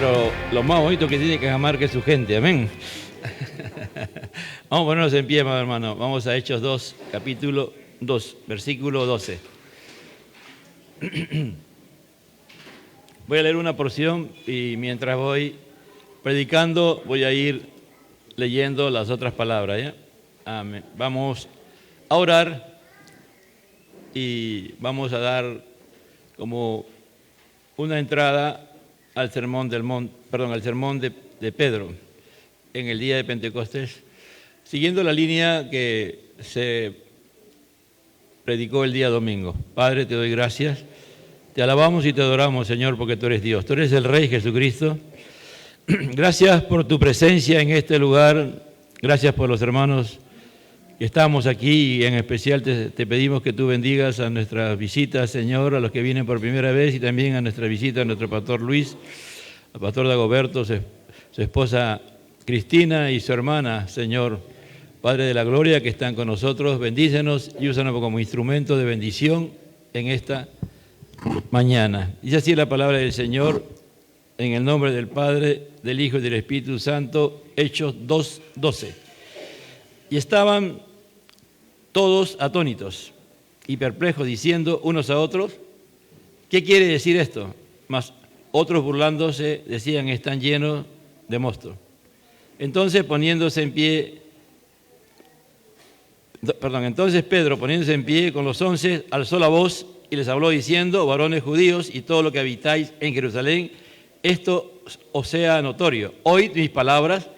pero lo más bonito que tiene que amar que es su gente, amén. Vamos a ponernos en pie, hermano. Vamos a Hechos 2, capítulo 2, versículo 12. Voy a leer una porción y mientras voy predicando voy a ir leyendo las otras palabras, ¿ya? Amén. Vamos a orar y vamos a dar como una entrada al sermón al sermón de Pedro en el día de Pentecostés, siguiendo la línea que se predicó el día domingo. Padre, te doy gracias, te alabamos y te adoramos, Señor, porque tú eres Dios, tú eres el Rey Jesucristo. Gracias por tu presencia en este lugar, gracias por los hermanos que estamos aquí y en especial te pedimos que tú bendigas a nuestras visitas, Señor, a los que vienen por primera vez y también a nuestra visita a nuestro pastor Luis, al pastor Dagoberto, su esposa Cristina y su hermana, Señor, Padre de la Gloria, que están con nosotros. Bendícenos y úsanos como instrumento de bendición en esta mañana. Dice así la palabra del Señor, en el nombre del Padre, del Hijo y del Espíritu Santo, Hechos 2:12. Y estaban todos atónitos y perplejos, diciendo unos a otros, ¿qué quiere decir esto? Mas otros burlándose decían, están llenos de mosto. Entonces Pedro, poniéndose en pie con los 11, alzó la voz y les habló diciendo, varones judíos y todo lo que habitáis en Jerusalén, esto os sea notorio. Oíd mis palabras,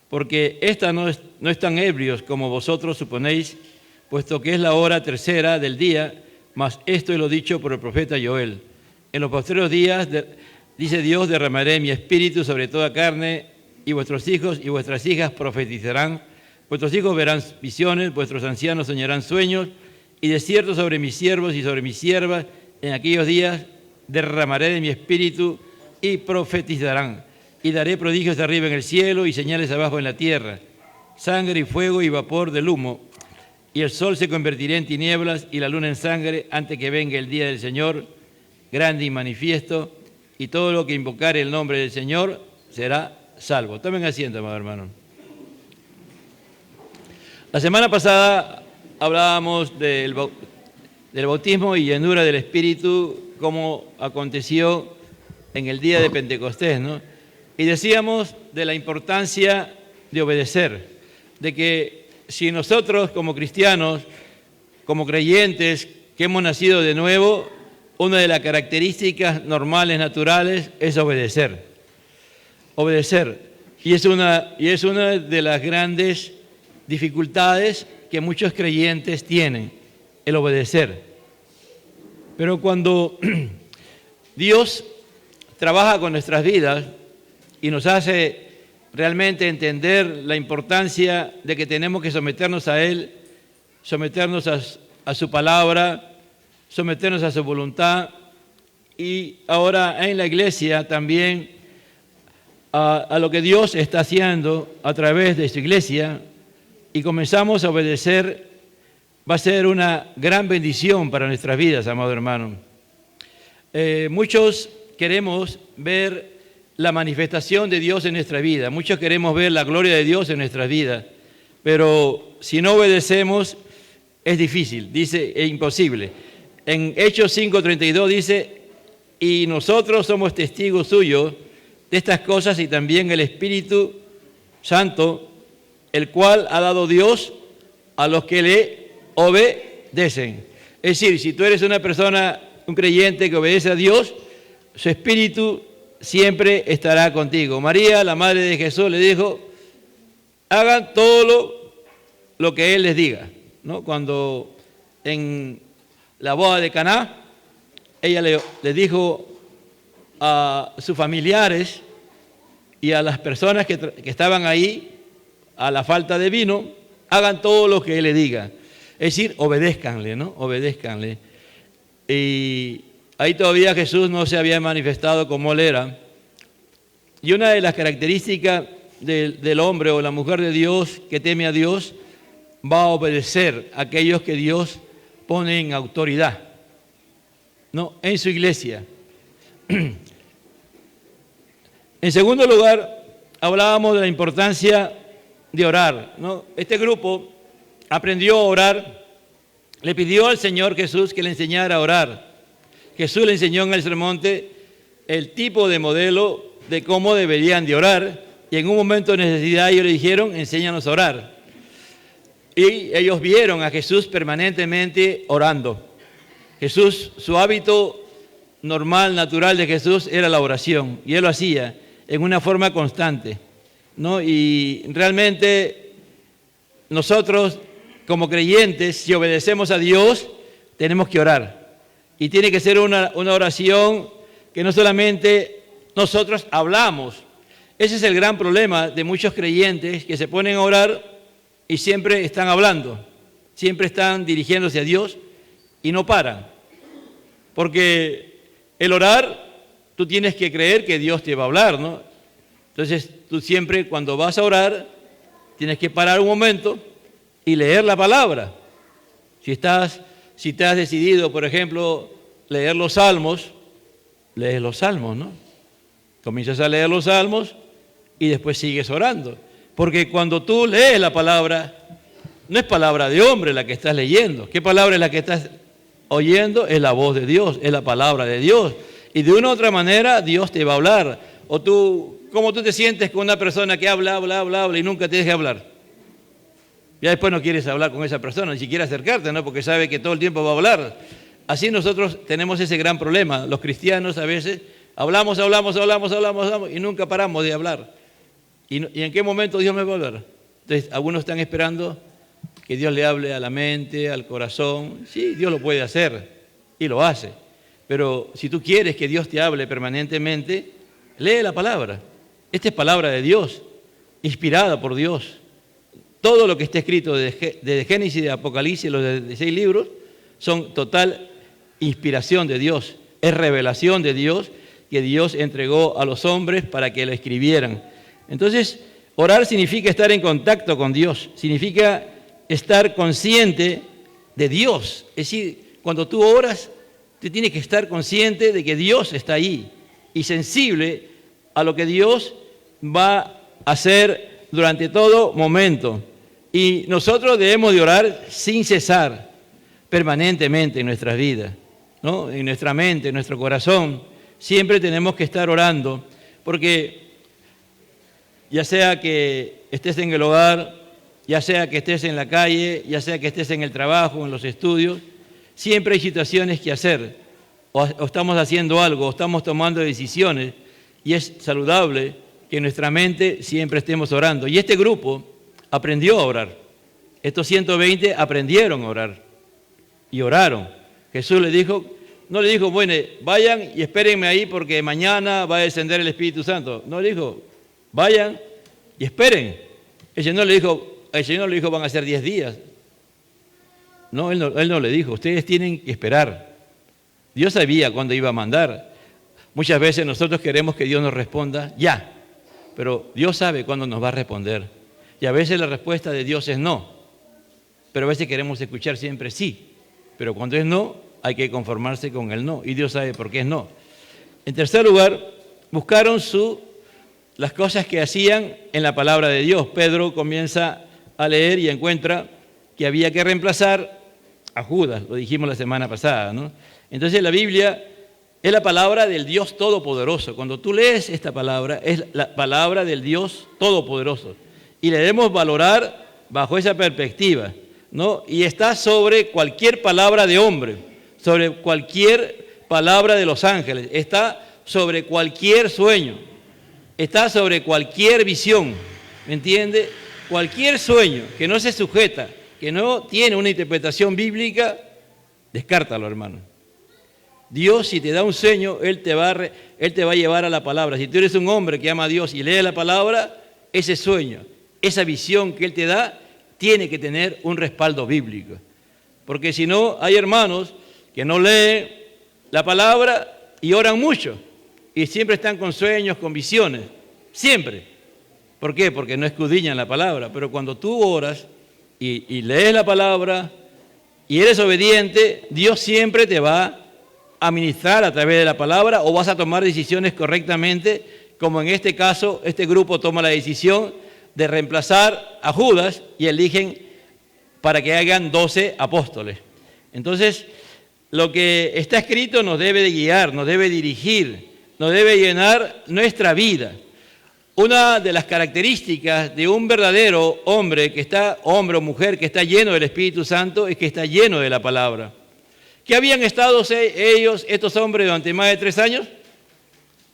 porque éstas no están ebrios como vosotros suponéis, puesto que es la hora tercera del día, mas esto es lo dicho por el profeta Joel. En los postreros días, dice Dios, derramaré mi espíritu sobre toda carne, y vuestros hijos y vuestras hijas profetizarán, vuestros hijos verán visiones, vuestros ancianos soñarán sueños, y de cierto sobre mis siervos y sobre mis siervas, en aquellos días derramaré de mi espíritu y profetizarán, y daré prodigios de arriba en el cielo y señales abajo en la tierra, sangre y fuego y vapor del humo, y el sol se convertirá en tinieblas y la luna en sangre antes que venga el día del Señor, grande y manifiesto, y todo lo que invocare el nombre del Señor será salvo. Tomen asiento, amado hermano. La semana pasada hablábamos del bautismo y llenura del Espíritu, como aconteció en el día de Pentecostés, ¿no? Y decíamos de la importancia de obedecer, de que si nosotros como cristianos, como creyentes que hemos nacido de nuevo, una de las características normales, naturales, es obedecer. Obedecer. Y es una de las grandes dificultades que muchos creyentes tienen, el obedecer. Pero cuando Dios trabaja con nuestras vidas y nos hace realmente entender la importancia de que tenemos que someternos a Él, someternos a su palabra, someternos a su voluntad, y ahora en la iglesia también a lo que Dios está haciendo a través de su iglesia, y comenzamos a obedecer, va a ser una gran bendición para nuestras vidas, amado hermano. Muchos queremos ver la manifestación de Dios en nuestra vida, muchos queremos ver la gloria de Dios en nuestras vidas, pero si no obedecemos es difícil, dice, es imposible. En Hechos 5:32 dice, y nosotros somos testigos suyos de estas cosas y también el Espíritu Santo, el cual ha dado Dios a los que le obedecen. Es decir, si tú eres una persona, un creyente que obedece a Dios, su Espíritu siempre estará contigo. María, la madre de Jesús, le dijo, hagan todo lo que Él les diga, ¿no? Cuando en la boda de Caná, ella le dijo a sus familiares y a las personas que estaban ahí, a la falta de vino, hagan todo lo que Él les diga. Es decir, obedézcanle, ¿no? Obedézcanle. Y ahí todavía Jesús no se había manifestado como Él era. Y una de las características del hombre o la mujer de Dios que teme a Dios va a obedecer a aquellos que Dios pone en autoridad, ¿no? En su iglesia. En segundo lugar, hablábamos de la importancia de orar, ¿no? Este grupo aprendió a orar, le pidió al Señor Jesús que le enseñara a orar. Jesús le enseñó en el sermón el tipo de modelo de cómo deberían de orar, y en un momento de necesidad ellos le dijeron, enséñanos a orar. Y ellos vieron a Jesús permanentemente orando. Jesús, su hábito normal, natural de Jesús era la oración, y él lo hacía en una forma constante, ¿no? Y realmente nosotros, como creyentes, si obedecemos a Dios, tenemos que orar. Y tiene que ser una oración que no solamente nosotros hablamos. Ese es el gran problema de muchos creyentes que se ponen a orar y siempre están hablando, siempre están dirigiéndose a Dios y no paran. Porque el orar, tú tienes que creer que Dios te va a hablar, ¿no? Entonces, tú siempre cuando vas a orar, tienes que parar un momento y leer la palabra. Si te has decidido, por ejemplo, leer los salmos, lees los salmos, ¿no? Comienzas a leer los salmos y después sigues orando. Porque cuando tú lees la palabra, no es palabra de hombre la que estás leyendo. ¿Qué palabra es la que estás oyendo? Es la voz de Dios, es la palabra de Dios. Y de una u otra manera Dios te va a hablar. O tú, ¿cómo tú te sientes con una persona que habla y nunca te deja hablar? Ya después no quieres hablar con esa persona, ni siquiera acercarte, ¿no? Porque sabe que todo el tiempo va a hablar. Así nosotros tenemos ese gran problema. Los cristianos a veces hablamos y nunca paramos de hablar. ¿Y en qué momento Dios me va a hablar? Entonces, algunos están esperando que Dios le hable a la mente, al corazón. Sí, Dios lo puede hacer y lo hace. Pero si tú quieres que Dios te hable permanentemente, lee la palabra. Esta es palabra de Dios, inspirada por Dios. Todo lo que está escrito desde Génesis y de Apocalipsis, los 16 libros, son total inspiración de Dios. Es revelación de Dios que Dios entregó a los hombres para que la escribieran. Entonces, orar significa estar en contacto con Dios, significa estar consciente de Dios. Es decir, cuando tú oras, tú tienes que estar consciente de que Dios está ahí y sensible a lo que Dios va a hacer durante todo momento. Y nosotros debemos de orar sin cesar, permanentemente en nuestras vidas, ¿no? En nuestra mente, en nuestro corazón. Siempre tenemos que estar orando, porque ya sea que estés en el hogar, ya sea que estés en la calle, ya sea que estés en el trabajo, en los estudios, siempre hay situaciones que hacer, o estamos haciendo algo, o estamos tomando decisiones, y es saludable que en nuestra mente siempre estemos orando. Y este grupo aprendió a orar. Estos 120 aprendieron a orar y oraron. Jesús les dijo, no le dijo, bueno, vayan y espérenme ahí porque mañana va a descender el Espíritu Santo. No le dijo, vayan y esperen. El Señor le dijo, van a ser 10 días. No, él no le dijo, ustedes tienen que esperar. Dios sabía cuándo iba a mandar. Muchas veces nosotros queremos que Dios nos responda ya, pero Dios sabe cuándo nos va a responder. Y a veces la respuesta de Dios es no, pero a veces queremos escuchar siempre sí. Pero cuando es no, hay que conformarse con el no, y Dios sabe por qué es no. En tercer lugar, buscaron las cosas que hacían en la palabra de Dios. Pedro comienza a leer y encuentra que había que reemplazar a Judas, lo dijimos la semana pasada, ¿no? Entonces la Biblia es la palabra del Dios Todopoderoso. Cuando tú lees esta palabra, es la palabra del Dios Todopoderoso. Y le debemos valorar bajo esa perspectiva, ¿no? Y está sobre cualquier palabra de hombre, sobre cualquier palabra de los ángeles, está sobre cualquier sueño, está sobre cualquier visión, ¿me entiende? Cualquier sueño que no se sujeta, que no tiene una interpretación bíblica, descártalo, hermano. Dios, si te da un sueño, Él te va a llevar a la palabra. Si tú eres un hombre que ama a Dios y lee la palabra, ese sueño, esa visión que Él te da, tiene que tener un respaldo bíblico. Porque si no, hay hermanos que no leen la palabra y oran mucho. Y siempre están con sueños, con visiones. Siempre. ¿Por qué? Porque no escudriñan la palabra. Pero cuando tú oras y lees la palabra y eres obediente, Dios siempre te va a ministrar a través de la palabra, o vas a tomar decisiones correctamente como en este caso, este grupo toma la decisión de reemplazar a Judas y eligen para que hagan 12 apóstoles. Entonces, lo que está escrito nos debe de guiar, nos debe dirigir, nos debe llenar nuestra vida. Una de las características de un verdadero hombre hombre o mujer que está lleno del Espíritu Santo, es que está lleno de la palabra. ¿Qué habían estado estos hombres durante más de 3 años?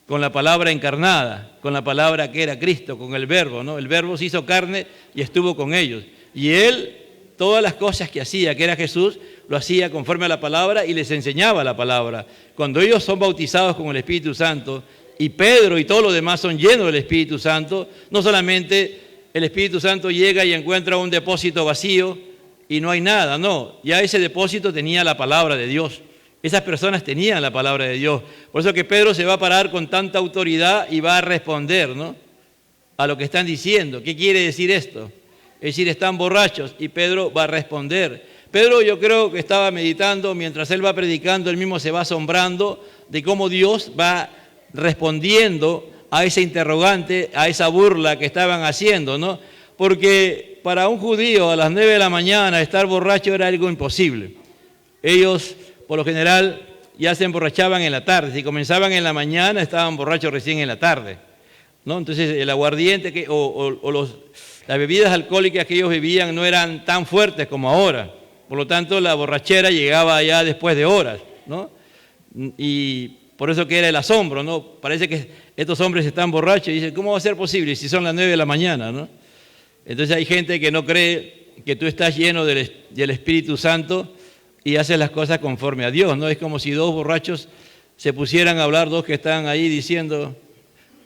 Con la palabra encarnada, con la palabra que era Cristo, con el Verbo, ¿no? El Verbo se hizo carne y estuvo con ellos. Y Él, todas las cosas que hacía, que era Jesús, lo hacía conforme a la palabra y les enseñaba la palabra. Cuando ellos son bautizados con el Espíritu Santo, y Pedro y todos los demás son llenos del Espíritu Santo, no solamente el Espíritu Santo llega y encuentra un depósito vacío y no hay nada, no, ya ese depósito tenía la palabra de Dios. Esas personas tenían la palabra de Dios. Por eso que Pedro se va a parar con tanta autoridad y va a responder, ¿no?, a lo que están diciendo. ¿Qué quiere decir esto? Es decir, están borrachos, y Pedro va a responder. Pedro, yo creo que estaba meditando, mientras él va predicando, él mismo se va asombrando de cómo Dios va respondiendo a ese interrogante, a esa burla que estaban haciendo, ¿no? Porque para un judío a las 9 de la mañana estar borracho era algo imposible. Ellos, por lo general, ya se emborrachaban en la tarde. Si comenzaban en la mañana, estaban borrachos recién en la tarde, ¿no? Entonces el aguardiente las bebidas alcohólicas que ellos bebían no eran tan fuertes como ahora. Por lo tanto, la borrachera llegaba ya después de horas, ¿no? Y por eso que era el asombro, ¿no? Parece que estos hombres están borrachos y dicen, ¿cómo va a ser posible si son las 9 de la mañana, ¿no? Entonces hay gente que no cree que tú estás lleno del Espíritu Santo y haces las cosas conforme a Dios, ¿no? Es como si 2 borrachos se pusieran a hablar, 2 que están ahí diciendo,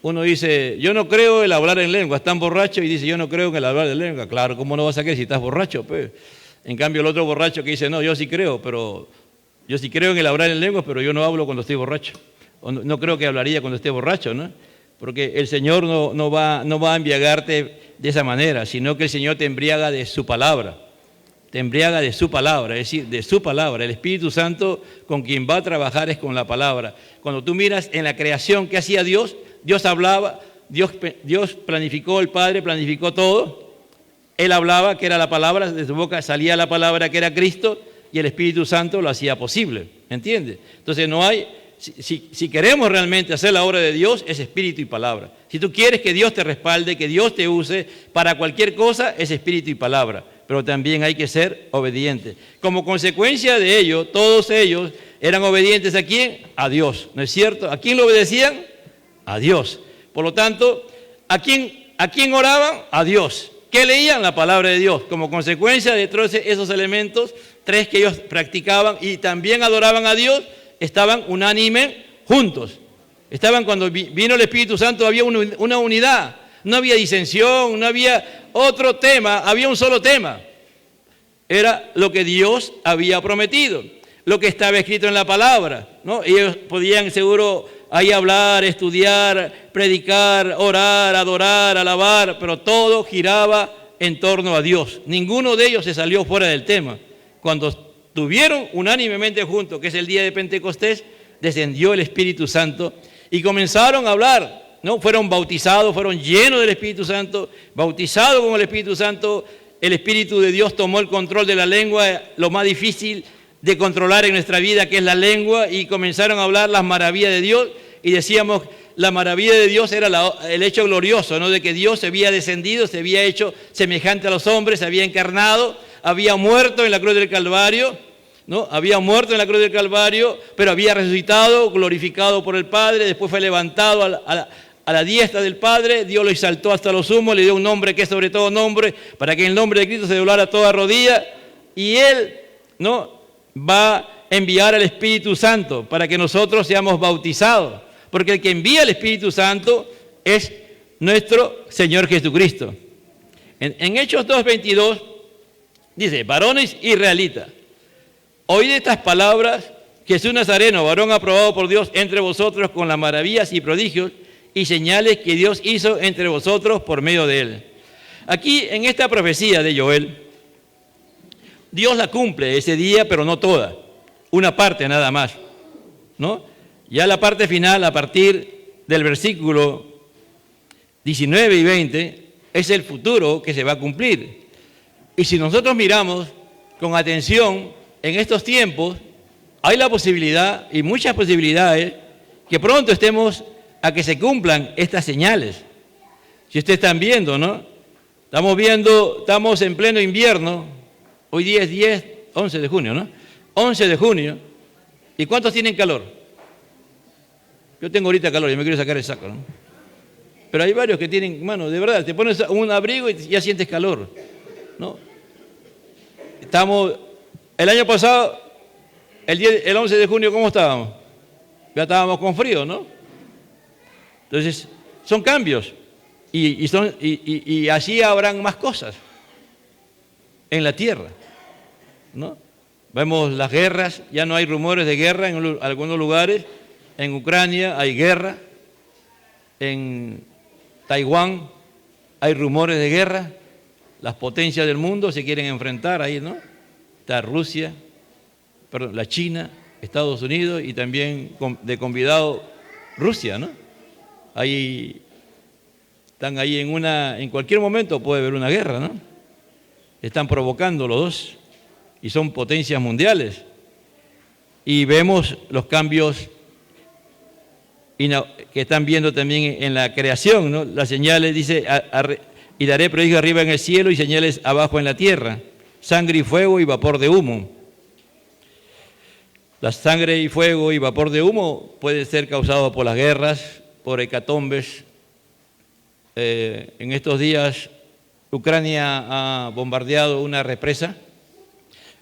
uno dice, yo no creo en el hablar en lengua, están borrachos, y dice, yo no creo en el hablar en lengua. Claro, ¿cómo no vas a creer si estás borracho, pues? En cambio el otro borracho que dice, no, yo sí creo en el hablar en lenguas, pero yo no hablo cuando estoy borracho. O no creo que hablaría cuando esté borracho, ¿no? Porque el Señor no va a embriagarte de esa manera, sino que el Señor te embriaga de su palabra. Te embriaga de su palabra, es decir, de su palabra. El Espíritu Santo con quien va a trabajar es con la palabra. Cuando tú miras en la creación que hacía Dios, Dios hablaba, Dios planificó, el Padre planificó todo. Él hablaba, que era la palabra, de su boca salía la palabra, que era Cristo, y el Espíritu Santo lo hacía posible, ¿entiendes? Entonces no hay, si queremos realmente hacer la obra de Dios, es espíritu y palabra. Si tú quieres que Dios te respalde, que Dios te use para cualquier cosa, es espíritu y palabra. Pero también hay que ser obedientes. Como consecuencia de ello, todos ellos eran obedientes ¿a quién? A Dios, ¿no es cierto? ¿A quién lo obedecían? A Dios. Por lo tanto, ¿a quién oraban? A Dios. ¿Qué leían? La palabra de Dios. Como consecuencia de todos esos elementos, 3 que ellos practicaban y también adoraban a Dios, estaban unánime juntos. Cuando vino el Espíritu Santo, había una unidad. No había disensión, no había otro tema, había un solo tema. Era lo que Dios había prometido, lo que estaba escrito en la palabra, ¿no? Ellos podían seguro ahí hablar, estudiar, predicar, orar, adorar, alabar, pero todo giraba en torno a Dios. Ninguno de ellos se salió fuera del tema. Cuando estuvieron unánimemente juntos, que es el día de Pentecostés, descendió el Espíritu Santo y comenzaron a hablar, ¿no? Fueron bautizados, fueron llenos del Espíritu Santo, bautizados con el Espíritu Santo. El Espíritu de Dios tomó el control de la lengua, lo más difícil de controlar en nuestra vida, que es la lengua, y comenzaron a hablar las maravillas de Dios. Y decíamos, la maravilla de Dios era el hecho glorioso, ¿no? De que Dios se había descendido, se había hecho semejante a los hombres, se había encarnado, había muerto en la cruz del Calvario, ¿no? Había muerto en la cruz del Calvario, pero había resucitado, glorificado por el Padre, después fue levantado a la diestra del Padre, Dios lo exaltó hasta lo sumo, le dio un nombre que es sobre todo nombre, para que en el nombre de Cristo se doblara toda rodilla, y Él, ¿no?, va a enviar al Espíritu Santo para que nosotros seamos bautizados, porque el que envía al Espíritu Santo es nuestro Señor Jesucristo. En Hechos 2:22 dice, varones israelitas, oíd estas palabras, Jesús Nazareno, varón aprobado por Dios entre vosotros con las maravillas y prodigios y señales que Dios hizo entre vosotros por medio de él. Aquí, en esta profecía de Joel, Dios la cumple ese día, pero no toda, una parte nada más, ¿no? Ya la parte final, a partir del versículo 19 y 20 es el futuro que se va a cumplir. Y si nosotros miramos con atención en estos tiempos, hay la posibilidad y muchas posibilidades que pronto estemos a que se cumplan estas señales. Si ustedes están viendo, ¿no? Estamos en pleno invierno, hoy día es 11 de junio, ¿no? 11 de junio, ¿y cuántos tienen calor? Yo tengo ahorita calor, yo me quiero sacar el saco, ¿no? Pero hay varios que tienen, mano, de verdad, te pones un abrigo y ya sientes calor, ¿no? El año pasado, el 11 de junio, ¿cómo estábamos? Ya estábamos con frío, ¿no? Entonces, son cambios y así habrán más cosas en la tierra, ¿no? Vemos las guerras, ya no hay rumores de guerra en algunos lugares. En Ucrania hay guerra, en Taiwán hay rumores de guerra, las potencias del mundo se quieren enfrentar ahí, ¿no? Está Rusia, perdón, la China, Estados Unidos y también de convidado Rusia, ¿no? Ahí están ahí en cualquier momento puede haber una guerra, ¿no? Están provocando los dos y son potencias mundiales. Y vemos los cambios que están viendo también en la creación, ¿no? Las señales, dice, y daré prodigio arriba en el cielo y señales abajo en la tierra, sangre y fuego y vapor de humo. La sangre y fuego y vapor de humo puede ser causado por las guerras, por hecatombes. En estos días Ucrania ha bombardeado una represa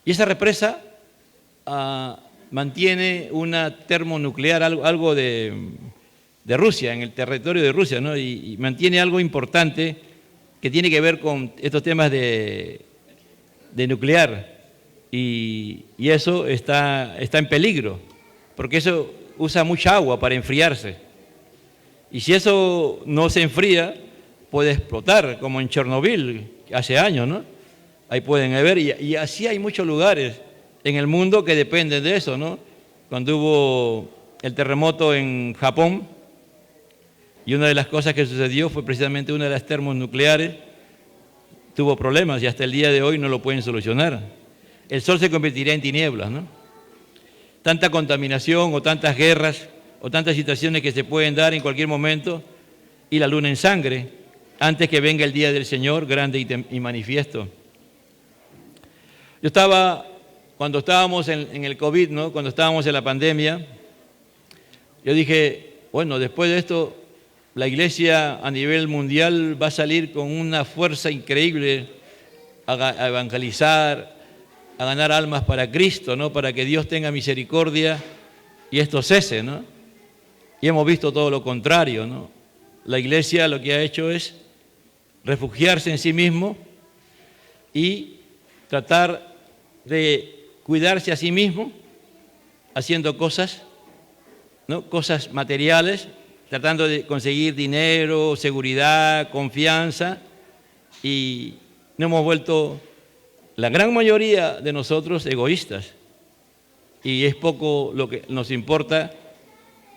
y esa represa mantiene una termonuclear, algo de Rusia, en el territorio de Rusia, ¿no? Y mantiene algo importante que tiene que ver con estos temas de nuclear. Y eso está en peligro, porque eso usa mucha agua para enfriarse. Y si eso no se enfría, puede explotar, como en Chernobyl hace años, ¿no? Ahí pueden ver, y así hay muchos lugares en el mundo que dependen de eso, ¿no? Cuando hubo el terremoto en Japón, y una de las cosas que sucedió fue precisamente una de las termonucleares, tuvo problemas y hasta el día de hoy no lo pueden solucionar. El sol se convertirá en tinieblas, ¿no? Tanta contaminación o tantas guerras o tantas situaciones que se pueden dar en cualquier momento, y la luna en sangre, antes que venga el día del Señor grande y manifiesto. Yo cuando estábamos en el COVID, ¿no? Cuando estábamos en la pandemia, yo dije, bueno, después de esto, la iglesia a nivel mundial va a salir con una fuerza increíble a evangelizar, a ganar almas para Cristo, ¿no? Para que Dios tenga misericordia y esto cese, ¿no? Y hemos visto todo lo contrario, ¿no? La iglesia lo que ha hecho es refugiarse en sí mismo y tratar de cuidarse a sí mismo, haciendo cosas, ¿no? Cosas materiales, tratando de conseguir dinero, seguridad, confianza, y nos hemos vuelto, la gran mayoría de nosotros, egoístas, y es poco lo que nos importa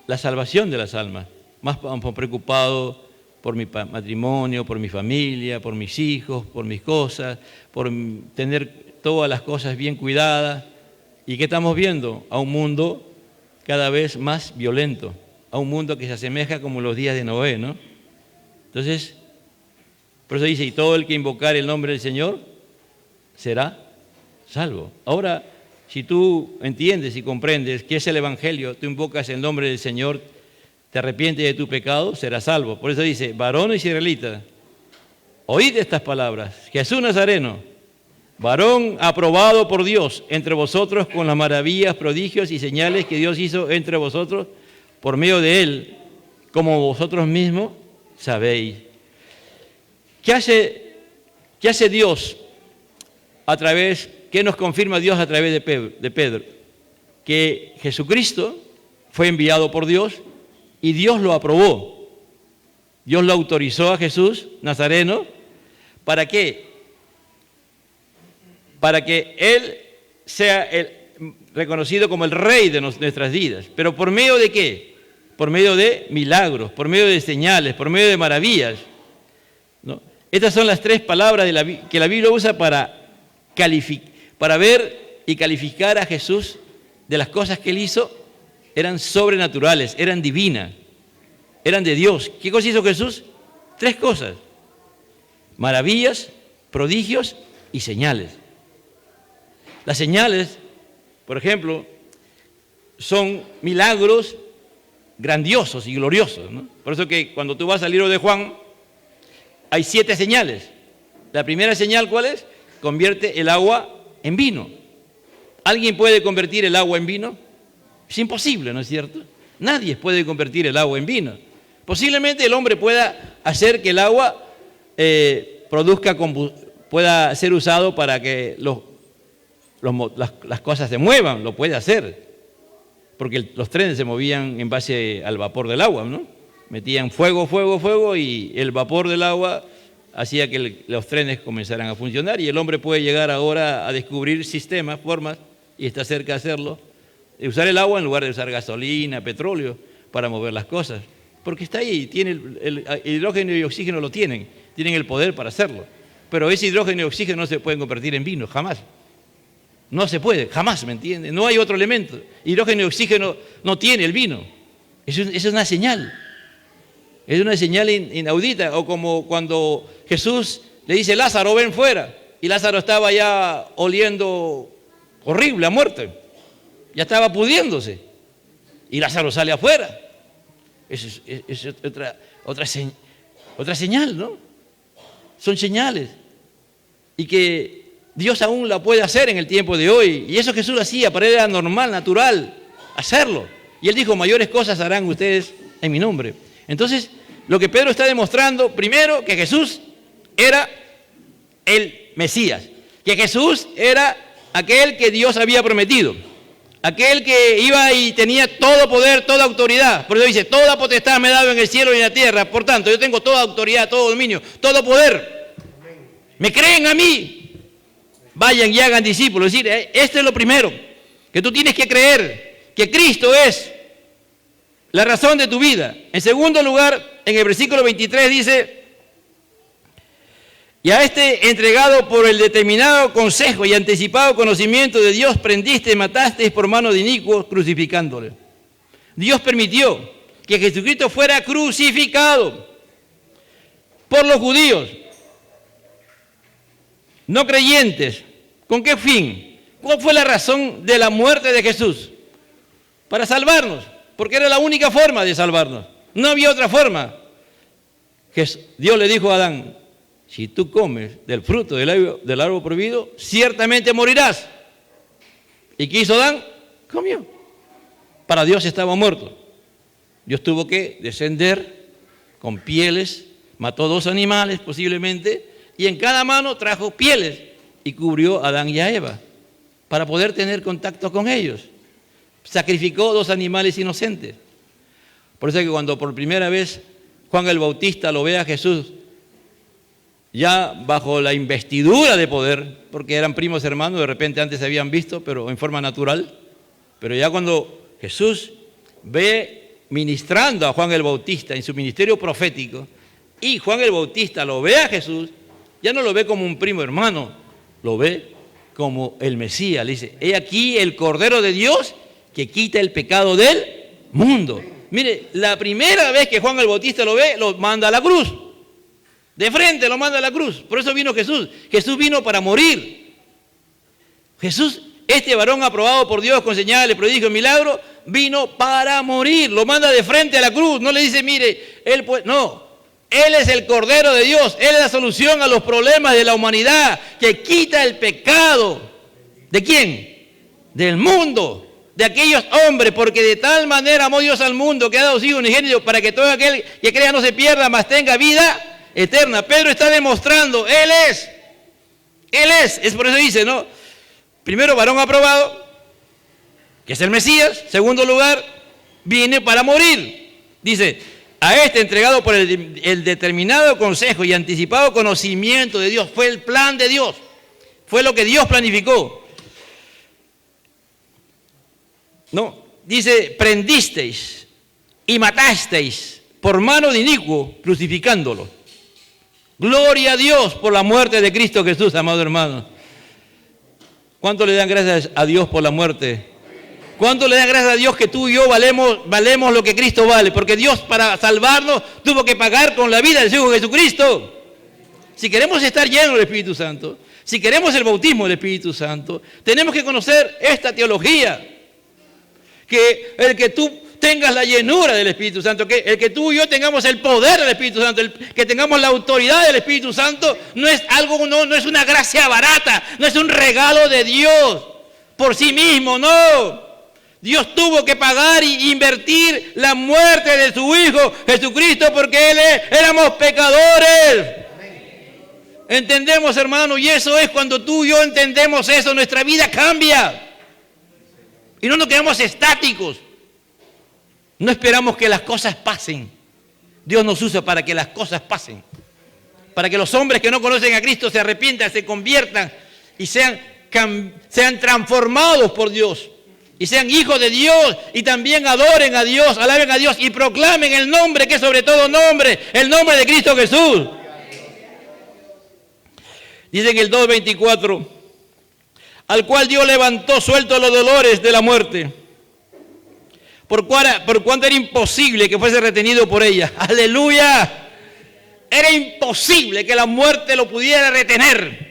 la salvación de las almas. Más preocupado por mi matrimonio, por mi familia, por mis hijos, por mis cosas, por tener todas las cosas bien cuidadas. ¿Y qué estamos viendo? A un mundo cada vez más violento, a un mundo que se asemeja como los días de Noé, ¿no? Entonces, por eso dice, y todo el que invocar el nombre del Señor será salvo. Ahora, si tú entiendes y comprendes qué es el Evangelio, tú invocas el nombre del Señor, te arrepientes de tu pecado, serás salvo. Por eso dice, varones israelitas, oíd estas palabras, Jesús Nazareno, varón aprobado por Dios entre vosotros con las maravillas, prodigios y señales que Dios hizo entre vosotros por medio de él, como vosotros mismos sabéis. ¿Qué hace Dios a través, qué nos confirma Dios a través de Pedro? Que Jesucristo fue enviado por Dios y Dios lo aprobó. Dios lo autorizó a Jesús Nazareno. ¿Para qué? Para que Él sea reconocido como el Rey de nuestras vidas. ¿Pero por medio de qué? Por medio de milagros, por medio de señales, por medio de maravillas. ¿no? Estas son las tres palabras que la Biblia usa para ver y calificar a Jesús de las cosas que Él hizo. Eran sobrenaturales, eran divinas, eran de Dios. ¿Qué cosa hizo Jesús? Tres cosas: maravillas, prodigios y señales. Las señales, por ejemplo, son milagros grandiosos y gloriosos, ¿no? Por eso que cuando tú vas al libro de Juan, hay 7 señales. La primera señal, ¿cuál es? Convierte el agua en vino. ¿Alguien puede convertir el agua en vino? Es imposible, ¿no es cierto? Nadie puede convertir el agua en vino. Posiblemente el hombre pueda hacer que el agua pueda ser usado para que las cosas se muevan, lo puede hacer. Porque los trenes se movían en base al vapor del agua, ¿no? Metían fuego, fuego, fuego, y el vapor del agua hacía que los trenes comenzaran a funcionar, y el hombre puede llegar ahora a descubrir sistemas, formas, y está cerca de hacerlo, de usar el agua en lugar de usar gasolina, petróleo, para mover las cosas. Porque está ahí, tiene el hidrógeno y oxígeno lo tienen el poder para hacerlo. Pero ese hidrógeno y oxígeno no se pueden convertir en vino, jamás. No se puede, jamás, ¿me entiende? No hay otro elemento. Hidrógeno y oxígeno no tiene el vino. Eso es una señal. Es una señal inaudita. O como cuando Jesús le dice: Lázaro, ven fuera. Y Lázaro estaba ya oliendo horrible, a muerte. Ya estaba pudriéndose. Y Lázaro sale afuera. Eso es otra señal, ¿no? Son señales. Y que Dios aún la puede hacer en el tiempo de hoy. Y eso Jesús hacía, para él era normal, natural, hacerlo. Y él dijo: mayores cosas harán ustedes en mi nombre. Entonces, lo que Pedro está demostrando, primero, que Jesús era el Mesías. Que Jesús era aquel que Dios había prometido. Aquel que iba y tenía todo poder, toda autoridad. Por eso dice: toda potestad me ha dado en el cielo y en la tierra. Por tanto, yo tengo toda autoridad, todo dominio, todo poder. ¿Me creen a mí? Vayan y hagan discípulos. Es decir, esto es lo primero, que tú tienes que creer que Cristo es la razón de tu vida. En segundo lugar, en el versículo 23 dice: y a este entregado por el determinado consejo y anticipado conocimiento de Dios, prendiste y mataste por mano de inicuos, crucificándole. Dios permitió que Jesucristo fuera crucificado por los judíos no creyentes. ¿Con qué fin? ¿Cuál fue la razón de la muerte de Jesús? Para salvarnos, porque era la única forma de salvarnos. No había otra forma. Dios le dijo a Adán: si tú comes del fruto del árbol prohibido, ciertamente morirás. ¿Y qué hizo Adán? Comió. Para Dios estaba muerto. Dios tuvo que descender con pieles, mató 2 animales posiblemente, y en cada mano trajo pieles y cubrió a Adán y a Eva para poder tener contacto con ellos. Sacrificó 2 animales inocentes. Por eso es que cuando por primera vez Juan el Bautista lo ve a Jesús, ya bajo la investidura de poder, porque eran primos hermanos, de repente antes se habían visto, pero en forma natural, pero ya cuando Jesús ve ministrando a Juan el Bautista en su ministerio profético, y Juan el Bautista lo ve a Jesús, ya no lo ve como un primo hermano, lo ve como el Mesías. Le dice: he aquí el Cordero de Dios que quita el pecado del mundo. Mire, la primera vez que Juan el Bautista lo ve, lo manda a la cruz. De frente lo manda a la cruz. Por eso vino Jesús. Jesús vino para morir. Jesús, este varón aprobado por Dios con señales, prodigios, milagros, vino para morir. Lo manda de frente a la cruz. No le dice: mire, él puede... No. Él es el Cordero de Dios. Él es la solución a los problemas de la humanidad, que quita el pecado. ¿De quién? Del mundo. De aquellos hombres, porque de tal manera amó Dios al mundo que ha dado su Hijo unigénito para que todo aquel que crea no se pierda, mas tenga vida eterna. Pedro está demostrando: Él es por eso dice, ¿no? Primero, varón aprobado, que es el Mesías. Segundo lugar, viene para morir. Dice: a este entregado por el determinado consejo y anticipado conocimiento de Dios. Fue el plan de Dios, fue lo que Dios planificó. No, dice: prendisteis y matasteis por mano de inicuo, crucificándolo. Gloria a Dios por la muerte de Cristo Jesús, amado hermano. ¿Cuánto le dan gracias a Dios por la muerte? ¿Cuánto le dan gracias a Dios que tú y yo valemos lo que Cristo vale? Porque Dios, para salvarnos, tuvo que pagar con la vida de su Hijo Jesucristo. Si queremos estar llenos del Espíritu Santo, si queremos el bautismo del Espíritu Santo, tenemos que conocer esta teología. Que el que tú tengas la llenura del Espíritu Santo, que el que tú y yo tengamos el poder del Espíritu Santo, que tengamos la autoridad del Espíritu Santo, no es algo, no es una gracia barata, no es un regalo de Dios por sí mismo, no. Dios tuvo que pagar e invertir la muerte de su Hijo Jesucristo porque éramos pecadores. Entendemos, hermano, y eso es cuando tú y yo entendemos eso, nuestra vida cambia. Y no nos quedamos estáticos. No esperamos que las cosas pasen. Dios nos usa para que las cosas pasen. Para que los hombres que no conocen a Cristo se arrepientan, se conviertan y sean transformados por Dios. Y sean hijos de Dios y también adoren a Dios, alaben a Dios y proclamen el nombre que es sobre todo nombre, el nombre de Cristo Jesús. Dice en el 2:24, al cual Dios levantó suelto los dolores de la muerte, por cuanto era imposible que fuese retenido por ella. ¡Aleluya! Era imposible que la muerte lo pudiera retener.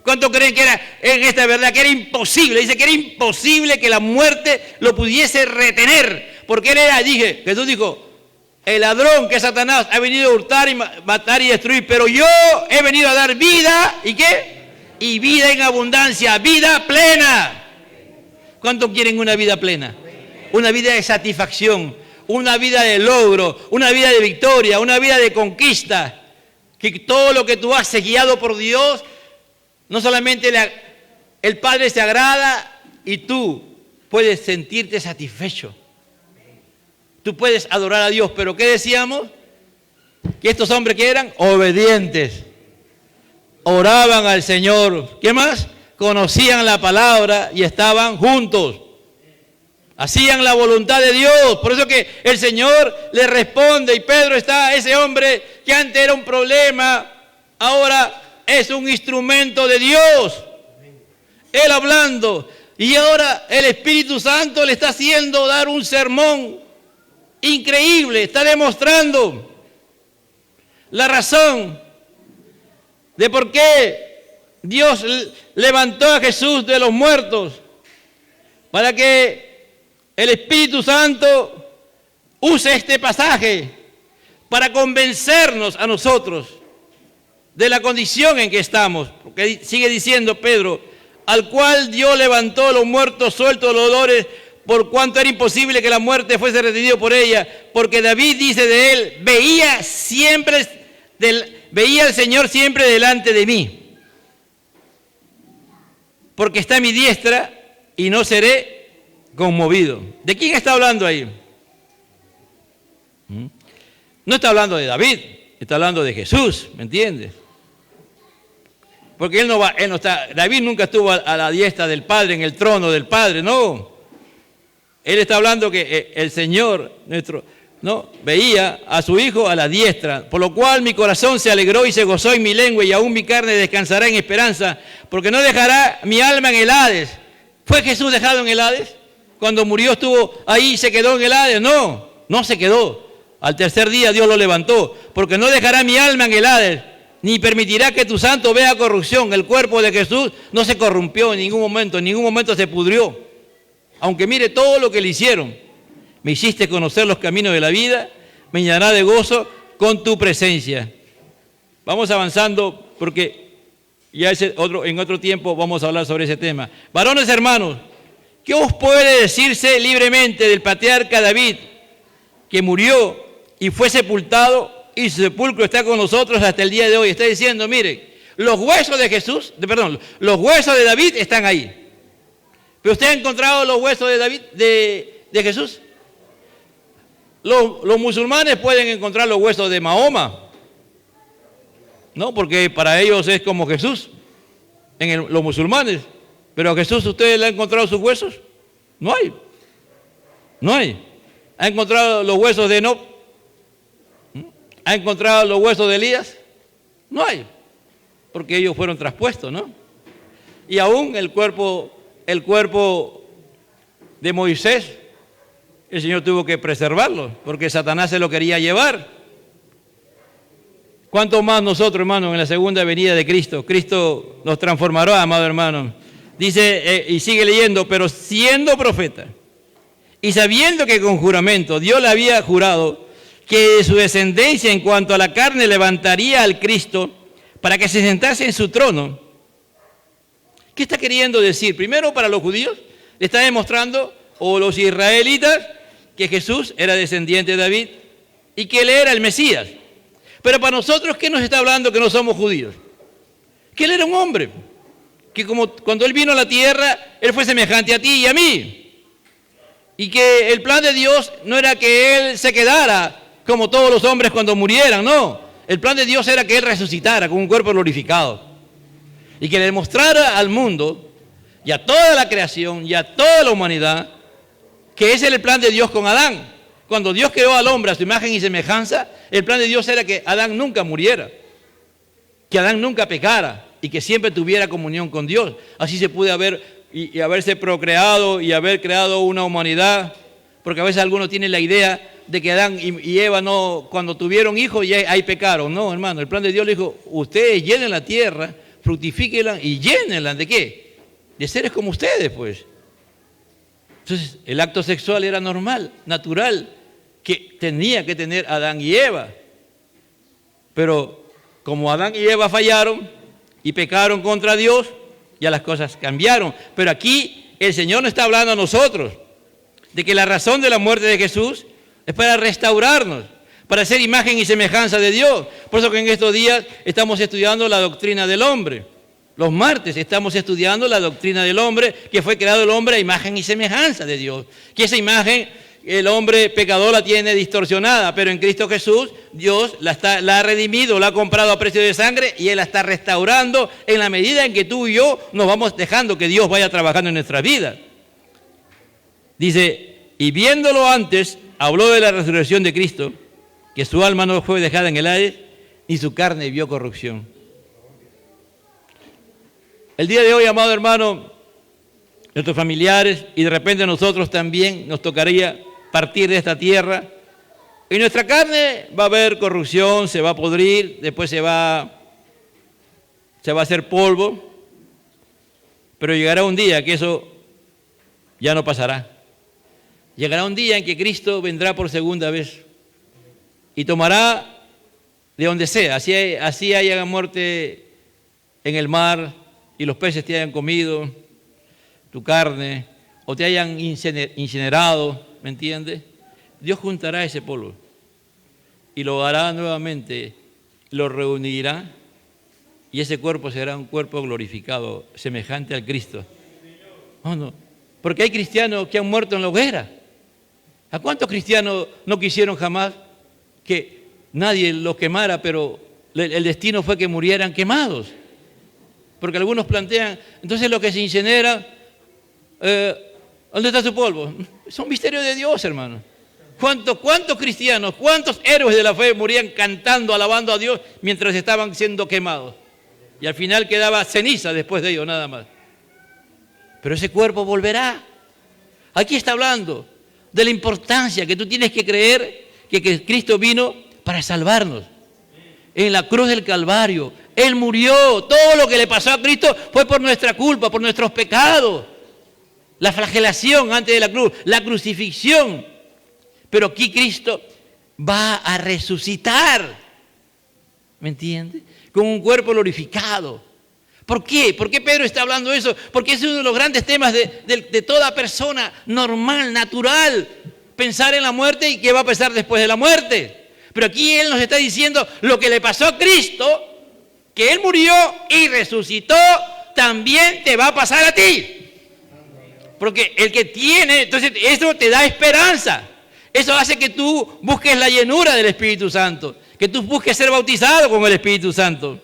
¿Cuánto creen que era en esta verdad? Que era imposible. Dice que era imposible que la muerte lo pudiese retener. Porque él era, Jesús dijo, el ladrón que es Satanás ha venido a hurtar y matar y destruir, pero yo he venido a dar vida, ¿y qué? Y vida en abundancia, vida plena. ¿Cuánto quieren una vida plena? Una vida de satisfacción, una vida de logro, una vida de victoria, una vida de conquista. Que todo lo que tú haces guiado por Dios, no solamente el Padre se agrada y tú puedes sentirte satisfecho. Tú puedes adorar a Dios, pero ¿qué decíamos? Que estos hombres que eran obedientes, oraban al Señor. ¿Qué más? Conocían la palabra y estaban juntos. Hacían la voluntad de Dios. Por eso que el Señor le responde y Pedro está, ese hombre que antes era un problema, ahora es un instrumento de Dios. Él hablando y ahora el Espíritu Santo le está haciendo dar un sermón increíble. Está demostrando la razón de por qué Dios levantó a Jesús de los muertos, para que el Espíritu Santo use este pasaje para convencernos a nosotros de la condición en que estamos. Porque sigue diciendo Pedro, al cual Dios levantó a los muertos, sueltos los dolores, por cuanto era imposible que la muerte fuese retenida por ella, porque David dice de él, veía al Señor siempre delante de mí, porque está a mi diestra y no seré conmovido. ¿De quién está hablando ahí? No está hablando de David, está hablando de Jesús, ¿me entiendes? Porque David nunca estuvo a la diestra del Padre, en el trono del Padre, no. Él está hablando que el Señor nuestro, ¿no?, veía a su Hijo a la diestra, por lo cual mi corazón se alegró y se gozó en mi lengua, y aún mi carne descansará en esperanza, porque no dejará mi alma en el Hades. ¿Fue Jesús dejado en el Hades? Cuando murió estuvo ahí y se quedó en el Hades. No, no se quedó. Al tercer día Dios lo levantó, porque no dejará mi alma en el Hades, ni permitirá que tu santo vea corrupción. El cuerpo de Jesús no se corrompió en ningún momento se pudrió. Aunque mire todo lo que le hicieron, me hiciste conocer los caminos de la vida, me llenará de gozo con tu presencia. Vamos avanzando porque ya en otro tiempo vamos a hablar sobre ese tema. Varones hermanos, ¿qué os puede decirse libremente del patriarca David, que murió y fue sepultado y su sepulcro está con nosotros hasta el día de hoy? Está diciendo, mire, los huesos los huesos de David están ahí. ¿Pero usted ha encontrado los huesos de David, de Jesús? Los musulmanes pueden encontrar los huesos de Mahoma, ¿no? Porque para ellos es como Jesús, los musulmanes. Pero a Jesús, ¿usted le ha encontrado sus huesos? No hay. No hay. ¿Ha encontrado los huesos de Enoc? ¿Ha encontrado los huesos de Elías? No hay, porque ellos fueron traspuestos, ¿no? Y aún el cuerpo de Moisés, el Señor tuvo que preservarlo, porque Satanás se lo quería llevar. ¿Cuánto más nosotros, hermanos, en la segunda venida de Cristo? Cristo nos transformará, amado hermano. Dice, y sigue leyendo, pero siendo profeta, y sabiendo que con juramento Dios le había jurado que de su descendencia en cuanto a la carne levantaría al Cristo para que se sentase en su trono. ¿Qué está queriendo decir? Primero, para los judíos, le está demostrando, o los israelitas, que Jesús era descendiente de David y que él era el Mesías. Pero para nosotros, ¿qué nos está hablando que no somos judíos? Que él era un hombre, que como cuando él vino a la tierra, él fue semejante a ti y a mí. Y que el plan de Dios no era que él se quedara como todos los hombres cuando murieran, no. El plan de Dios era que él resucitara con un cuerpo glorificado. Y que le demostrara al mundo y a toda la creación y a toda la humanidad que ese era el plan de Dios con Adán. Cuando Dios creó al hombre a su imagen y semejanza, el plan de Dios era que Adán nunca muriera, que Adán nunca pecara y que siempre tuviera comunión con Dios. Así se pudo haberse procreado y haber creado una humanidad, porque a veces algunos tienen la idea de que Adán y Eva no, cuando tuvieron hijos ya ahí pecaron. No, hermano, el plan de Dios le dijo, ustedes llenen la tierra, fructifíquenla y llénenla. ¿De qué? De seres como ustedes, pues. Entonces, el acto sexual era normal, natural, que tenía que tener Adán y Eva. Pero como Adán y Eva fallaron y pecaron contra Dios, ya las cosas cambiaron. Pero aquí el Señor nos está hablando a nosotros de que la razón de la muerte de Jesús es para restaurarnos, para ser imagen y semejanza de Dios. Por eso que en estos días estamos estudiando la doctrina del hombre. Los martes estamos estudiando la doctrina del hombre, que fue creado el hombre a imagen y semejanza de Dios. Que esa imagen, el hombre pecador la tiene distorsionada, pero en Cristo Jesús, Dios la ha redimido, la ha comprado a precio de sangre y Él la está restaurando en la medida en que tú y yo nos vamos dejando que Dios vaya trabajando en nuestra vida. Dice, y viéndolo antes, habló de la resurrección de Cristo, que su alma no fue dejada en el aire, ni su carne vio corrupción. El día de hoy, amado hermano, nuestros familiares y de repente nosotros también nos tocaría partir de esta tierra. En nuestra carne va a haber corrupción, se va a podrir, después se va a hacer polvo, pero llegará un día que eso ya no pasará. Llegará un día en que Cristo vendrá por segunda vez y tomará de donde sea, así haya muerte en el mar y los peces te hayan comido tu carne o te hayan incinerado, ¿me entiendes? Dios juntará ese polvo y lo hará nuevamente, lo reunirá y ese cuerpo será un cuerpo glorificado, semejante al Cristo. Oh, no. Porque hay cristianos que han muerto en la hoguera. ¿A cuántos cristianos no quisieron jamás que nadie los quemara, pero el destino fue que murieran quemados? Porque algunos plantean, entonces lo que se incinera, ¿dónde está su polvo? Es un misterio de Dios, hermano. ¿Cuántos cristianos, cuántos héroes de la fe morían cantando, alabando a Dios mientras estaban siendo quemados? Y al final quedaba ceniza después de ello, nada más. Pero ese cuerpo volverá. Aquí está hablando de la importancia que tú tienes que creer que Cristo vino para salvarnos. En la cruz del Calvario, Él murió. Todo lo que le pasó a Cristo fue por nuestra culpa, por nuestros pecados. La flagelación antes de la cruz, la crucifixión. Pero aquí Cristo va a resucitar. ¿Me entiendes? Con un cuerpo glorificado. ¿Por qué? ¿Por qué Pedro está hablando de eso? Porque es uno de los grandes temas de toda persona normal, natural. Pensar en la muerte y qué va a pasar después de la muerte. Pero aquí Él nos está diciendo lo que le pasó a Cristo, que Él murió y resucitó, también te va a pasar a ti. Porque el que tiene, entonces eso te da esperanza. Eso hace que tú busques la llenura del Espíritu Santo, que tú busques ser bautizado con el Espíritu Santo.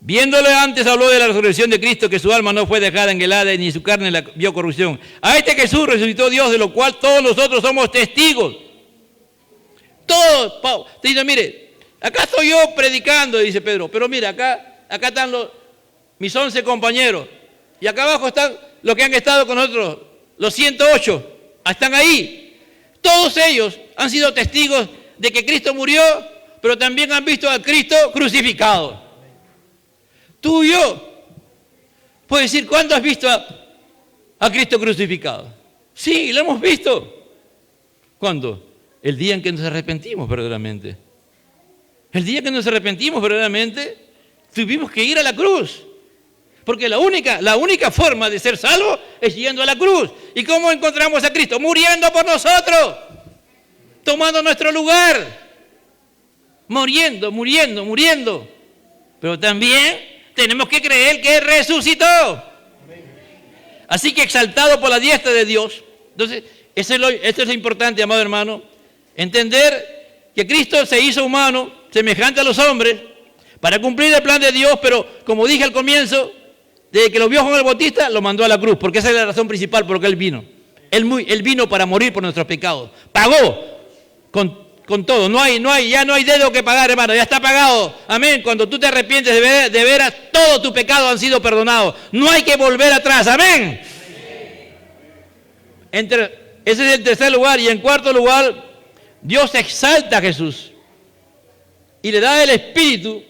Viéndole antes habló de la resurrección de Cristo, que su alma no fue dejada en el Hades, ni su carne la vio corrupción. A este Jesús resucitó Dios, de lo cual todos nosotros somos testigos. Todos, te digo, mire, Acá estoy yo predicando, dice Pedro, pero mira, acá están mis 11 compañeros, y acá abajo están los que han estado con nosotros, los 108, están ahí. Todos ellos han sido testigos de que Cristo murió, pero también han visto a Cristo crucificado. Tú y yo, puedes decir, ¿cuándo has visto a Cristo crucificado? Sí, lo hemos visto. ¿Cuándo? El día en que nos arrepentimos verdaderamente. El día que nos arrepentimos verdaderamente, tuvimos que ir a la cruz. Porque la única forma de ser salvo es yendo a la cruz. ¿Y cómo encontramos a Cristo? Muriendo por nosotros. Tomando nuestro lugar. Muriendo. Pero también tenemos que creer que Él resucitó. Así que exaltado por la diestra de Dios. Entonces, esto es lo importante, amado hermano. Entender que Cristo se hizo humano, semejante a los hombres, para cumplir el plan de Dios, pero como dije al comienzo, desde que lo vio Juan el Bautista, lo mandó a la cruz, porque esa es la razón principal por la que Él vino. Él vino para morir por nuestros pecados. Pagó con todo. Ya no hay dedo que pagar, hermano. Ya está pagado. Amén. Cuando tú te arrepientes de veras, todos tus pecados han sido perdonados. No hay que volver atrás. Amén. Ese es el tercer lugar. Y en cuarto lugar, Dios exalta a Jesús y le da el Espíritu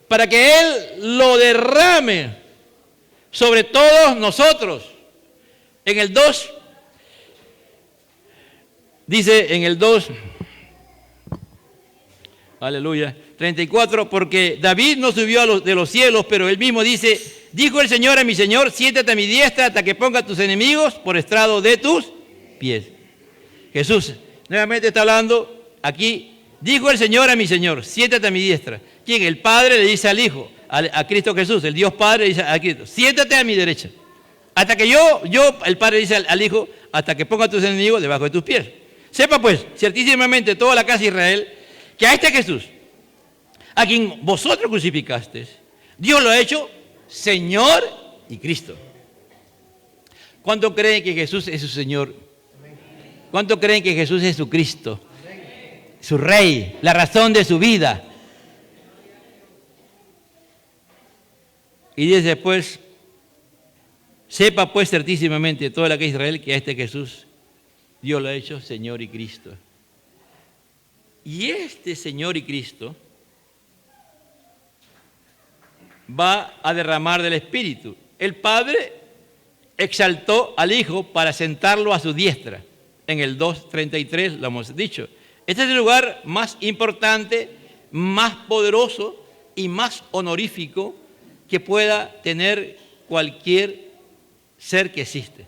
para que Él lo derrame sobre todos nosotros. En el 2, dice en el 2, aleluya, 34, porque David no subió de los cielos, pero él mismo dice, dijo el Señor a mi Señor, siéntate a mi diestra hasta que ponga a tus enemigos por estrado de tus pies. Jesús nuevamente está hablando aquí, dijo el Señor a mi Señor, siéntate a mi diestra. ¿Quién? El Padre le dice al Hijo, a Cristo Jesús, el Dios Padre le dice a Cristo, siéntate a mi derecha. Hasta que el Padre dice al Hijo, hasta que ponga a tus enemigos debajo de tus pies. Sepa pues, ciertísimamente toda la casa de Israel, que a este Jesús, a quien vosotros crucificasteis, Dios lo ha hecho Señor y Cristo. ¿Cuánto creen que Jesús es su Señor? ¿Cuánto creen que Jesús es su Cristo? Su Rey, la razón de su vida. Y dice después, sepa pues certísimamente toda la casa de Israel que a este Jesús Dios lo ha hecho Señor y Cristo. Y este Señor y Cristo va a derramar del Espíritu. El Padre exaltó al Hijo para sentarlo a su diestra. En el 2:33 lo hemos dicho. Este es el lugar más importante, más poderoso y más honorífico que pueda tener cualquier ser que existe.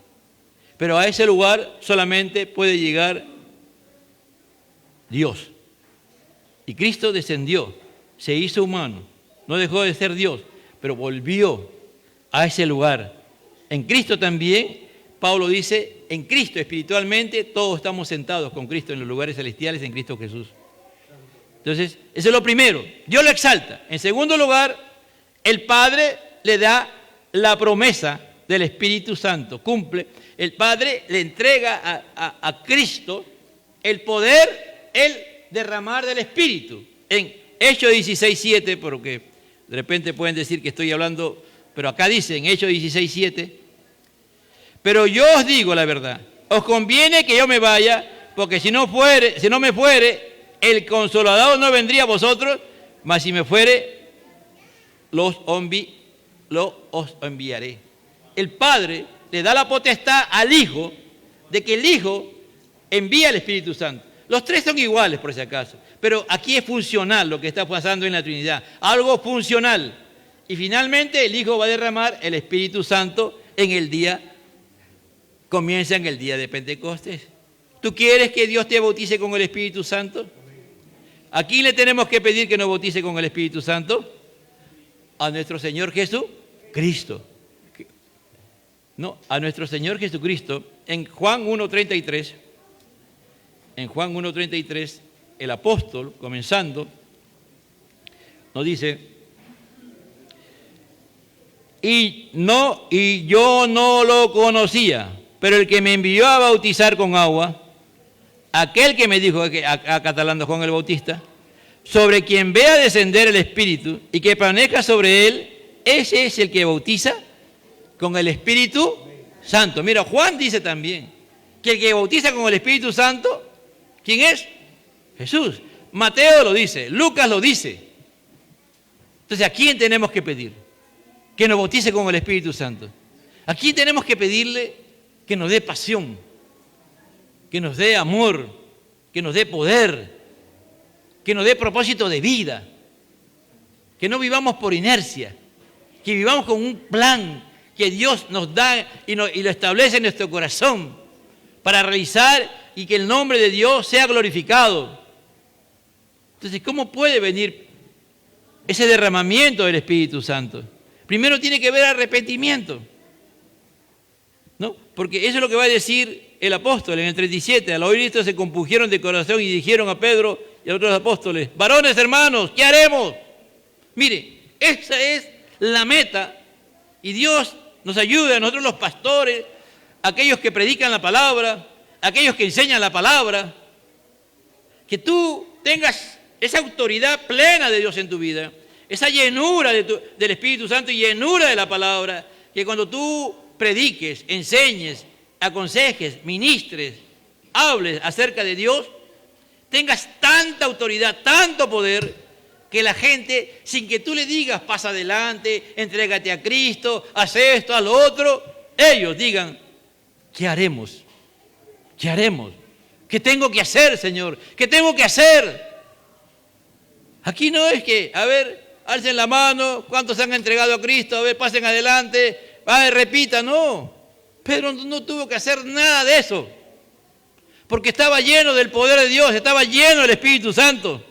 Pero a ese lugar solamente puede llegar Dios. Y Cristo descendió, se hizo humano, no dejó de ser Dios, pero volvió a ese lugar. En Cristo también, Pablo dice, en Cristo espiritualmente todos estamos sentados con Cristo en los lugares celestiales en Cristo Jesús. Entonces, eso es lo primero, Dios lo exalta. En segundo lugar, el Padre le da la promesa del Espíritu Santo, cumple. El Padre le entrega a Cristo el poder, el derramar del Espíritu. En Hechos 16:7, porque de repente pueden decir que estoy hablando, pero acá dice en Hechos 16:7, pero yo os digo la verdad, os conviene que yo me vaya, porque si no me fuere, el Consolador no vendría a vosotros, mas si me fuere, os enviaré. El Padre le da la potestad al Hijo de que el Hijo envíe al Espíritu Santo. Los tres son iguales, por si acaso, pero aquí es funcional lo que está pasando en la Trinidad, algo funcional. Y finalmente el Hijo va a derramar el Espíritu Santo comienza en el día de Pentecostés. ¿Tú quieres que Dios te bautice con el Espíritu Santo? ¿A quién le tenemos que pedir que nos bautice con el Espíritu Santo? A nuestro Señor Jesucristo. No, a nuestro Señor Jesucristo. En Juan 1:33, el apóstol, comenzando, nos dice, y yo no lo conocía, pero el que me envió a bautizar con agua, aquel que me dijo, acá está hablando Juan el Bautista, sobre quien vea descender el Espíritu y que permanezca sobre él, ese es el que bautiza con el Espíritu Santo. Mira, Juan dice también que el que bautiza con el Espíritu Santo, ¿quién es? Jesús. Mateo lo dice, Lucas lo dice. Entonces, ¿a quién tenemos que pedir? Que nos bautice con el Espíritu Santo. ¿A quién tenemos que pedirle que nos dé pasión, que nos dé amor, que nos dé poder, que nos dé propósito de vida? Que no vivamos por inercia, que vivamos con un plan que Dios nos da y lo establece en nuestro corazón para realizar y que el nombre de Dios sea glorificado. Entonces, ¿cómo puede venir ese derramamiento del Espíritu Santo? Primero tiene que haber arrepentimiento, ¿no? Porque eso es lo que va a decir el apóstol en el 37. Al oír esto se compungieron de corazón y dijeron a Pedro y a otros apóstoles: varones hermanos, ¿qué haremos? Mire, esa es la meta y Dios nos ayuda a nosotros los pastores, aquellos que predican la palabra, aquellos que enseñan la palabra, que tú tengas esa autoridad plena de Dios en tu vida, esa llenura del Espíritu Santo y llenura de la palabra, que cuando tú prediques, enseñes, aconsejes, ministres, hables acerca de Dios, tengas tanta autoridad, tanto poder, que la gente, sin que tú le digas, pasa adelante, entrégate a Cristo, haz esto, haz lo otro, ellos digan: ¿qué haremos? ¿Qué haremos? ¿Qué tengo que hacer, Señor? ¿Qué tengo que hacer? Aquí no es que, a ver, alcen la mano, ¿cuántos se han entregado a Cristo? A ver, pasen adelante, a ver, repita, no. Pedro no tuvo que hacer nada de eso, porque estaba lleno del poder de Dios, estaba lleno del Espíritu Santo.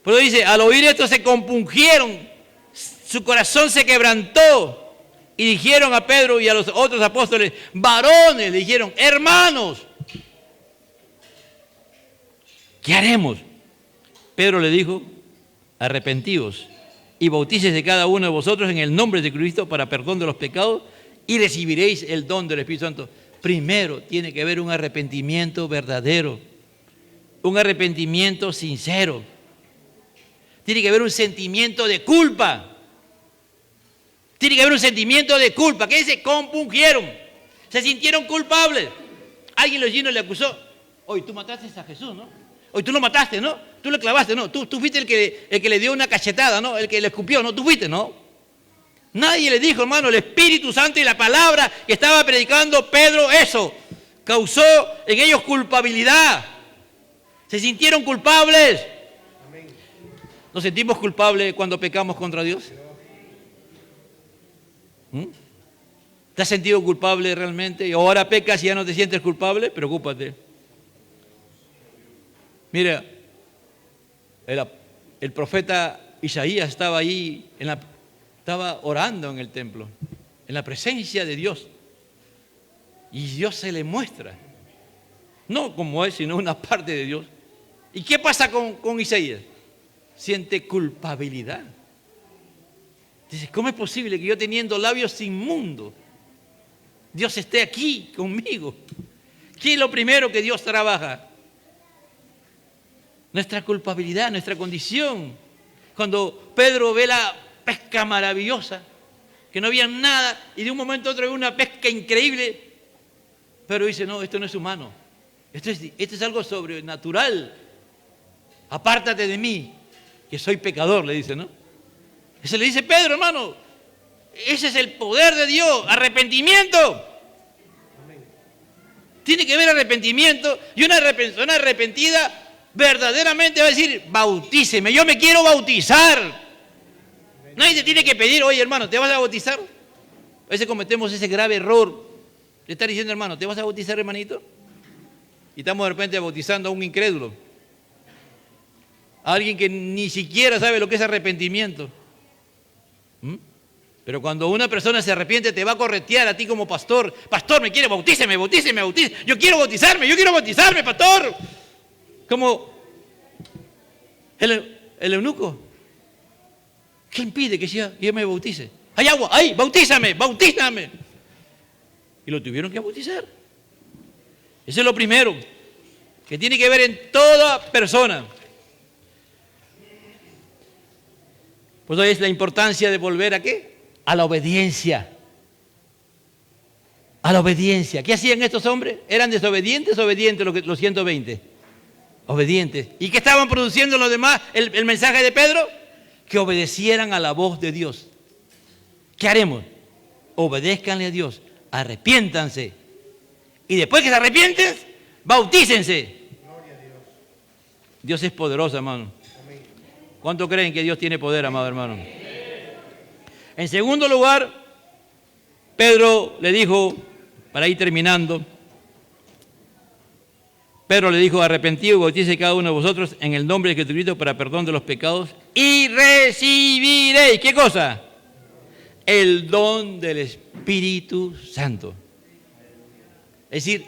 Pero dice, al oír esto se compungieron, su corazón se quebrantó y dijeron a Pedro y a los otros apóstoles: varones, le dijeron, hermanos, ¿qué haremos? Pedro le dijo: arrepentíos y bautícese cada uno de vosotros en el nombre de Cristo para perdón de los pecados y recibiréis el don del Espíritu Santo. Primero tiene que haber un arrepentimiento verdadero, un arrepentimiento sincero. Tiene que haber un sentimiento de culpa. Tiene que haber un sentimiento de culpa. ¿Qué dice? Compungieron. Se sintieron culpables. Alguien los vino y le acusó: hoy tú mataste a Jesús, ¿no? Hoy tú lo mataste, ¿no? Tú lo clavaste, ¿no? Tú fuiste el que le dio una cachetada, ¿no? El que le escupió, ¿no? Tú fuiste, ¿no? Nadie le dijo, hermano, el Espíritu Santo y la palabra que estaba predicando Pedro, eso causó en ellos culpabilidad. Se sintieron culpables. ¿Nos sentimos culpables cuando pecamos contra Dios? ¿Te has sentido culpable realmente? ¿Y ahora pecas y ya no te sientes culpable? Preocúpate. Mira, el profeta Isaías estaba ahí, estaba orando en el templo, en la presencia de Dios. Y Dios se le muestra. No como es, sino una parte de Dios. ¿Y qué pasa con Isaías? Siente culpabilidad. Dice, ¿cómo es posible que yo teniendo labios inmundos, Dios esté aquí conmigo? ¿Qué es lo primero que Dios trabaja? Nuestra culpabilidad, nuestra condición. Cuando Pedro ve la pesca maravillosa, que no había nada, y de un momento a otro ve una pesca increíble, pero dice, no, esto no es humano, esto es algo sobrenatural. Apártate de mí, que soy pecador, le dice, ¿no? Eso le dice Pedro, hermano. Ese es el poder de Dios, arrepentimiento. Tiene que haber arrepentimiento, y una persona arrepentida verdaderamente va a decir, bautíceme, yo me quiero bautizar. Nadie te tiene que pedir, oye hermano, ¿te vas a bautizar? A veces cometemos ese grave error de estar diciendo, hermano, ¿te vas a bautizar, hermanito? Y estamos de repente bautizando a un incrédulo, a alguien que ni siquiera sabe lo que es arrepentimiento. Pero cuando una persona se arrepiente, te va a corretear a ti como pastor. Pastor, me quiere, bautíceme. Yo quiero bautizarme, pastor. Como el eunuco. ¿Qué impide que yo me bautice? Hay agua, ahí, bautízame. Y lo tuvieron que bautizar. Eso es lo primero que tiene que ver en toda persona. Pues hoy es la importancia de volver ¿a qué? A la obediencia. A la obediencia. ¿Qué hacían estos hombres? ¿Eran desobedientes o obedientes los 120? Obedientes. ¿Y qué estaban produciendo los demás? El mensaje de Pedro, que obedecieran a la voz de Dios. ¿Qué haremos? Obedézcanle a Dios, arrepiéntanse. Y después que se arrepienten, bautícense. Dios es poderoso, hermano. ¿Cuánto creen que Dios tiene poder, amado hermano? En segundo lugar, Pedro le dijo, para ir terminando, Pedro le dijo, arrepentido y bautícese cada uno de vosotros en el nombre de Jesucristo para perdón de los pecados y recibiréis, ¿qué cosa? El don del Espíritu Santo. Es decir,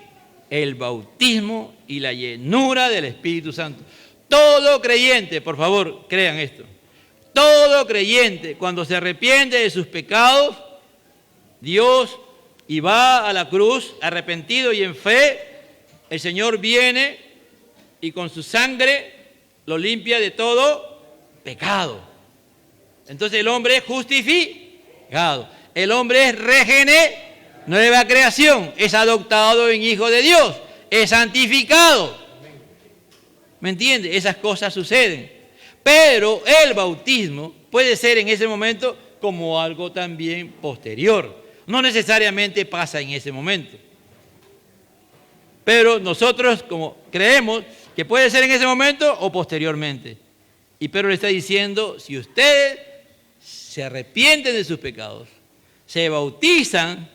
el bautismo y la llenura del Espíritu Santo. Todo creyente, por favor, crean esto. Todo creyente, cuando se arrepiente de sus pecados, Dios y va a la cruz arrepentido y en fe, el Señor viene y con su sangre lo limpia de todo pecado. Entonces el hombre es justificado. El hombre es nueva creación, es adoptado en hijo de Dios, es santificado. ¿Me entiende? Esas cosas suceden. Pero el bautismo puede ser en ese momento como algo también posterior. No necesariamente pasa en ese momento. Pero nosotros como creemos que puede ser en ese momento o posteriormente. Y Pedro le está diciendo, si ustedes se arrepienten de sus pecados, se bautizan,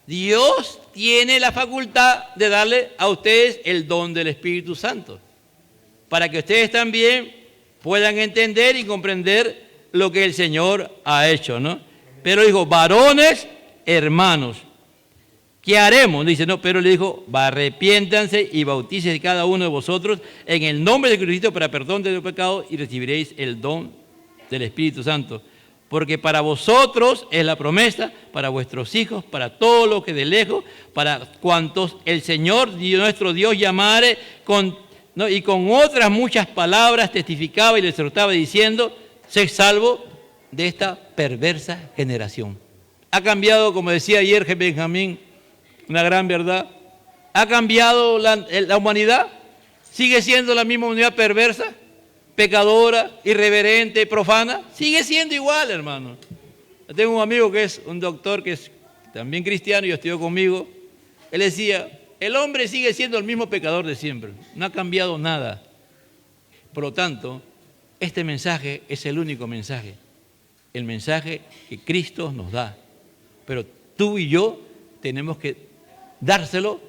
Dios tiene la facultad de darle a ustedes el don del Espíritu Santo, para que ustedes también puedan entender y comprender lo que el Señor ha hecho, ¿no? Pero dijo, varones, hermanos, ¿qué haremos? Dice, no, pero le dijo, arrepiéntanse y bautícense cada uno de vosotros en el nombre de Cristo para perdón de los pecados y recibiréis el don del Espíritu Santo. Porque para vosotros es la promesa, para vuestros hijos, para todos los que de lejos, para cuantos el Señor nuestro Dios llamare, y con otras muchas palabras testificaba y les exhortaba diciendo, sed salvo de esta perversa generación. Ha cambiado, como decía ayer Benjamín, una gran verdad. ¿Ha cambiado la humanidad? ¿Sigue siendo la misma humanidad perversa, pecadora, irreverente, profana? Sigue siendo igual, hermano. Yo tengo un amigo que es un doctor que es también cristiano y estudió conmigo. Él decía, el hombre sigue siendo el mismo pecador de siempre. No ha cambiado nada. Por lo tanto, este mensaje es el único mensaje. El mensaje que Cristo nos da. Pero tú y yo tenemos que dárselo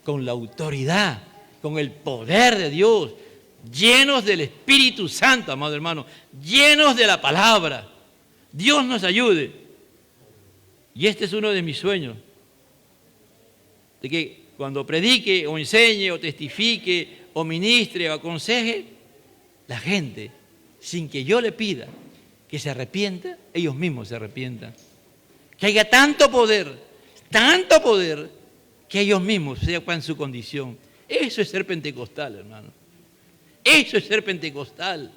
con la autoridad, con el poder de Dios, llenos del Espíritu Santo, amado hermano, llenos de la palabra. Dios nos ayude. Y este es uno de mis sueños, de que cuando predique o enseñe o testifique o ministre o aconseje, la gente, sin que yo le pida que se arrepienta, ellos mismos se arrepientan. Que haya tanto poder, que ellos mismos sepan su condición. Eso es ser pentecostal, hermano. Eso es ser pentecostal.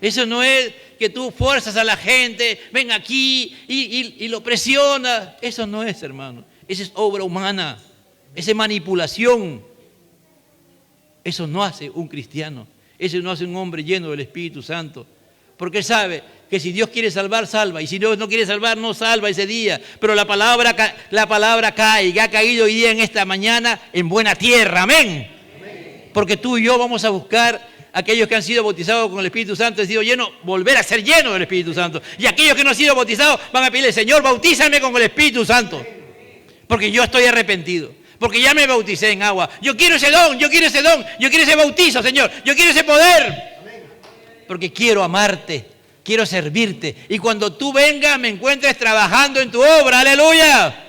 Eso no es que tú fuerzas a la gente, ven aquí y lo presionas. Eso no es, hermano. Esa es obra humana. Esa es manipulación. Eso no hace un cristiano. Eso no hace un hombre lleno del Espíritu Santo. Porque sabe que si Dios quiere salvar, salva. Y si Dios no quiere salvar, no salva ese día. Pero la palabra cae y ha caído hoy día en esta mañana en buena tierra. Amén. Porque tú y yo vamos a buscar a aquellos que han sido bautizados con el Espíritu Santo, han sido llenos, volver a ser llenos del Espíritu Santo. Y aquellos que no han sido bautizados van a pedirle, Señor, bautízame con el Espíritu Santo. Porque yo estoy arrepentido. Porque ya me bauticé en agua. Yo quiero ese don, yo quiero ese bautizo, Señor. Yo quiero ese poder. Porque quiero amarte, quiero servirte. Y cuando tú vengas, me encuentres trabajando en tu obra. ¡Aleluya!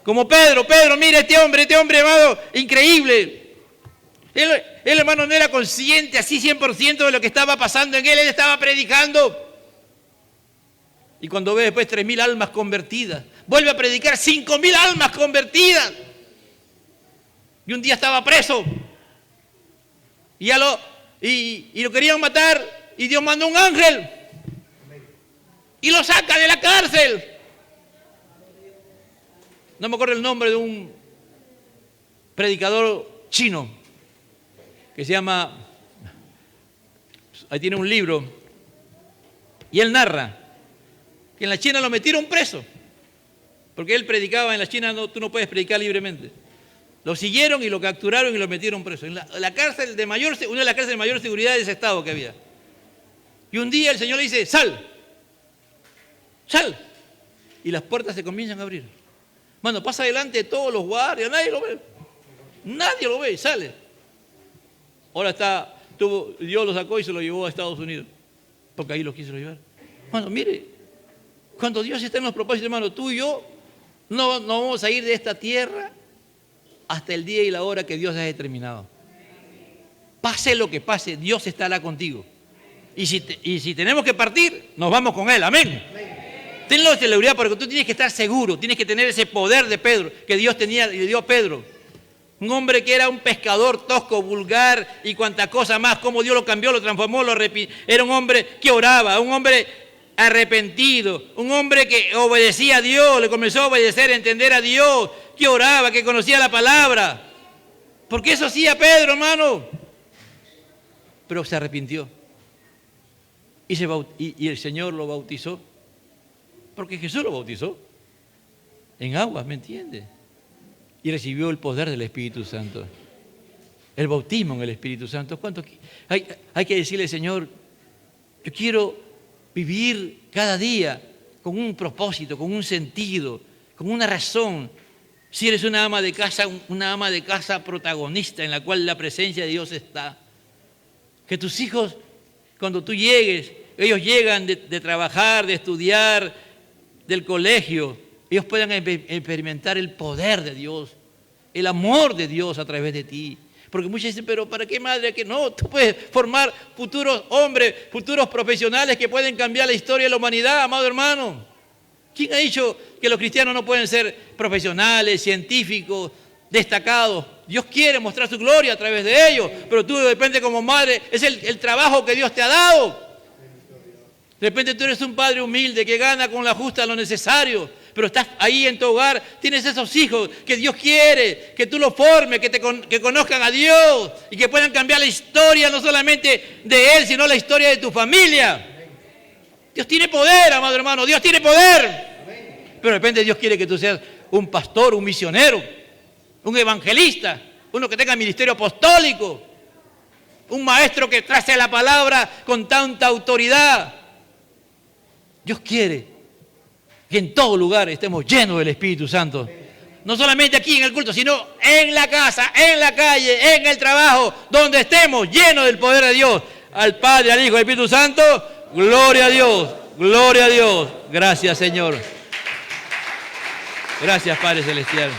Como Pedro, mira este hombre, amado, increíble. Él, hermano, no era consciente así 100% de lo que estaba pasando en él. Él estaba predicando. Y cuando ve después 3.000 almas convertidas, vuelve a predicar 5.000 almas convertidas. Y un día estaba preso. Y lo querían matar. Y Dios mandó un ángel. y lo saca de la cárcel. No me acuerdo el nombre de un predicador chino que se llama, ahí tiene un libro, y él narra que en la China lo metieron preso, porque él predicaba en la China, tú no puedes predicar libremente. Lo siguieron y lo capturaron y lo metieron preso. En la cárcel de mayor, una de las cárceles de mayor seguridad de ese estado que había. Y un día el Señor le dice, sal, sal. Y las puertas se comienzan a abrir. Mano, pasa adelante de todos los guardias, nadie lo ve. Nadie lo ve y sale. Ahora Dios lo sacó y se lo llevó a Estados Unidos. Porque ahí lo quiso llevar. Mano, mire, cuando Dios está en los propósitos, hermano, tú y yo no vamos a ir de esta tierra hasta el día y la hora que Dios ha determinado. Pase lo que pase, Dios estará contigo. Y si tenemos que partir, nos vamos con Él. Amén. Tenlo de seguridad porque tú tienes que estar seguro, tienes que tener ese poder de Pedro que Dios tenía y le dio a Pedro. Un hombre que era un pescador tosco, vulgar y cuanta cosa más, como Dios lo cambió, lo transformó, era un hombre que oraba, un hombre arrepentido, un hombre que obedecía a Dios, le comenzó a obedecer, a entender a Dios, que oraba, que conocía la palabra. Porque eso hacía Pedro, hermano. Pero se arrepintió. Y el Señor lo bautizó. Porque Jesús lo bautizó en aguas, ¿me entiendes? Y recibió el poder del Espíritu Santo. El bautismo en el Espíritu Santo. ¿Cuánto hay que decirle, Señor, yo quiero vivir cada día con un propósito, con un sentido, con una razón? Si eres una ama de casa protagonista en la cual la presencia de Dios está. Que tus hijos, cuando tú llegues, ellos llegan de trabajar, de estudiar, del colegio, ellos puedan experimentar el poder de Dios, el amor de Dios a través de ti. Porque muchos dicen, pero ¿para qué madre? Que no, tú puedes formar futuros hombres, futuros profesionales que pueden cambiar la historia de la humanidad, amado hermano. ¿Quién ha dicho que los cristianos no pueden ser profesionales, científicos, destacados? Dios quiere mostrar su gloria a través de ellos, pero tú depende como madre, es el trabajo que Dios te ha dado. De repente tú eres un padre humilde que gana con la justa lo necesario, pero estás ahí en tu hogar, tienes esos hijos que Dios quiere, que tú los formes, que conozcan a Dios y que puedan cambiar la historia no solamente de Él, sino la historia de tu familia. Dios tiene poder, amado hermano, Dios tiene poder. Pero de repente Dios quiere que tú seas un pastor, un misionero, un evangelista, uno que tenga ministerio apostólico, un maestro que trace la palabra con tanta autoridad. Dios quiere que en todo lugar estemos llenos del Espíritu Santo. No solamente aquí en el culto, sino en la casa, en la calle, en el trabajo, donde estemos llenos del poder de Dios. Al Padre, al Hijo y al Espíritu Santo, gloria a Dios, gloria a Dios. Gracias, Señor. Gracias, Padre Celestial.